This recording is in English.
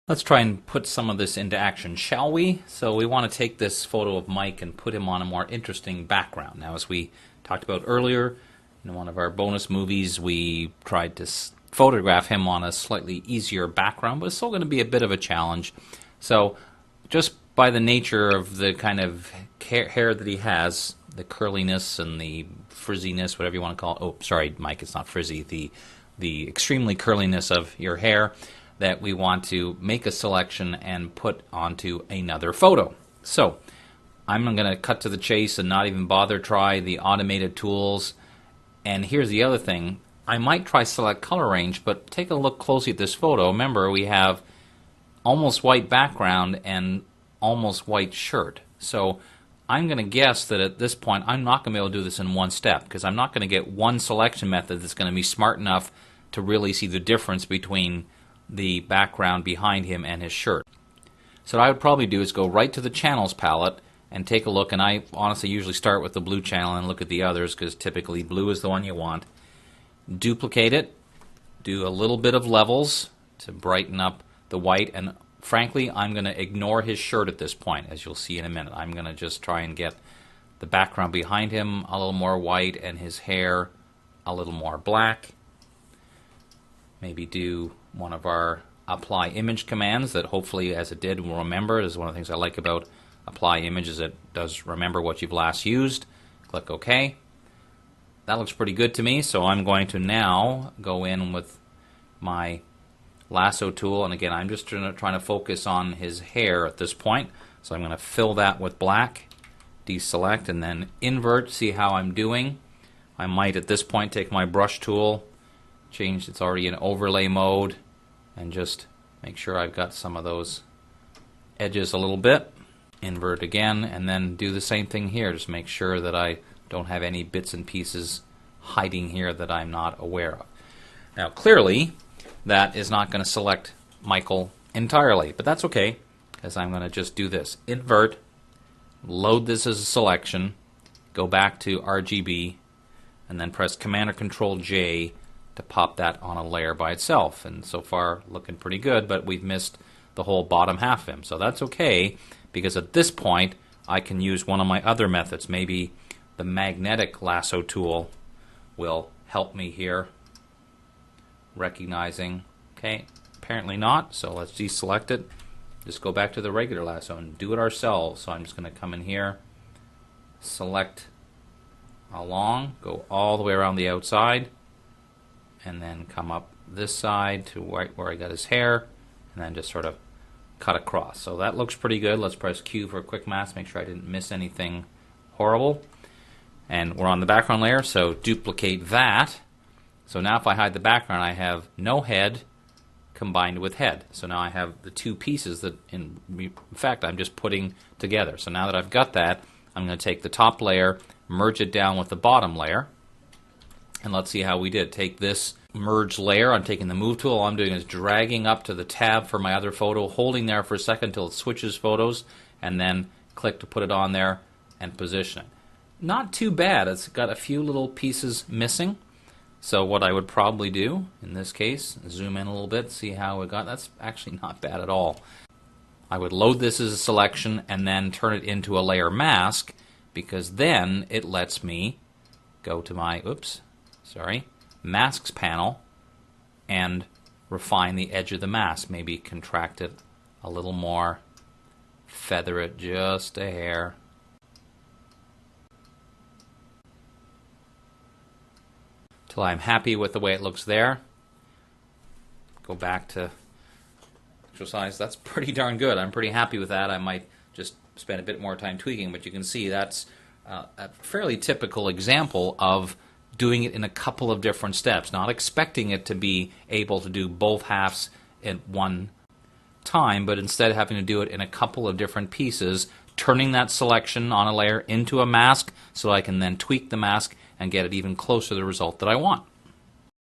Let's try and put some of this into action, shall we? So we want to take this photo of Mike and put him on a more interesting background. Now, as we talked about earlier, in one of our bonus movies, we tried to photograph him on a slightly easier background, but it's still going to be a bit of a challenge. So just by the nature of the kind of hair that he has, the curliness and the frizziness, whatever you want to call it. Oh, sorry, Mike, it's not frizzy. The extremely curliness of your hair, that we want to make a selection and put onto another photo. So I'm going to cut to the chase and not even bother try the automated tools. And here's the other thing. I might try select color range, but take a look closely at this photo. Remember, we have almost white background and almost white shirt. So I'm going to guess that at this point I'm not going to be able to do this in one step, because I'm not going to get one selection method that's going to be smart enough to really see the difference between the background behind him and his shirt. So what I would probably do is go right to the channels palette and take a look, and I honestly usually start with the blue channel and look at the others, because typically blue is the one you want. Duplicate it, do a little bit of levels to brighten up the white, and frankly I'm going to ignore his shirt at this point, as you'll see in a minute. I'm going to just try and get the background behind him a little more white and his hair a little more black. Maybe do one of our apply image commands that hopefully, as it did, will remember. This is one of the things I like about apply image, is it does remember what you've last used. Click OK. That looks pretty good to me, so I'm going to now go in with my lasso tool, and again I'm just trying to focus on his hair at this point. So I'm going to fill that with black, deselect, and then invert, see how I'm doing. I might at this point take my brush tool, change, it's already in overlay mode, and just make sure I've got some of those edges a little bit. Invert again, and then do the same thing here. Just make sure that I don't have any bits and pieces hiding here that I'm not aware of. Now clearly that is not going to select Michael entirely, but that's okay, because I'm going to just do this. Invert, load this as a selection, go back to RGB, and then press Command or Control J to pop that on a layer by itself. And so far looking pretty good, but we've missed the whole bottom half of him. So that's okay, because at this point I can use one of my other methods. Maybe the magnetic lasso tool will help me here. Recognizing, okay, apparently not, so let's deselect it. Just go back to the regular lasso and do it ourselves. So I'm just going to come in here, select along, go all the way around the outside, and then come up this side to right where I got his hair, and then just sort of cut across. So that looks pretty good. Let's press Q for a quick mask, make sure I didn't miss anything horrible. And we're on the background layer, so duplicate that. So now if I hide the background, I have no head combined with head. So now I have the two pieces that in fact I'm just putting together. So now that I've got that, I'm going to take the top layer, merge it down with the bottom layer, and let's see how we did. Take this merge layer, I'm taking the move tool, all I'm doing is dragging up to the tab for my other photo, holding there for a second until it switches photos, and then click to put it on there and position it. Not too bad. It's got a few little pieces missing. So what I would probably do in this case, zoom in a little bit, see how it got. That's actually not bad at all. I would load this as a selection and then turn it into a layer mask, because then it lets me go to my masks panel and refine the edge of the mask. Maybe contract it a little more, feather it just a hair. Till I'm happy with the way it looks there. Go back to exercise. That's pretty darn good. I'm pretty happy with that. I might just spend a bit more time tweaking, but you can see that's a fairly typical example of doing it in a couple of different steps, not expecting it to be able to do both halves at one time, but instead having to do it in a couple of different pieces, turning that selection on a layer into a mask so I can then tweak the mask and get it even closer to the result that I want.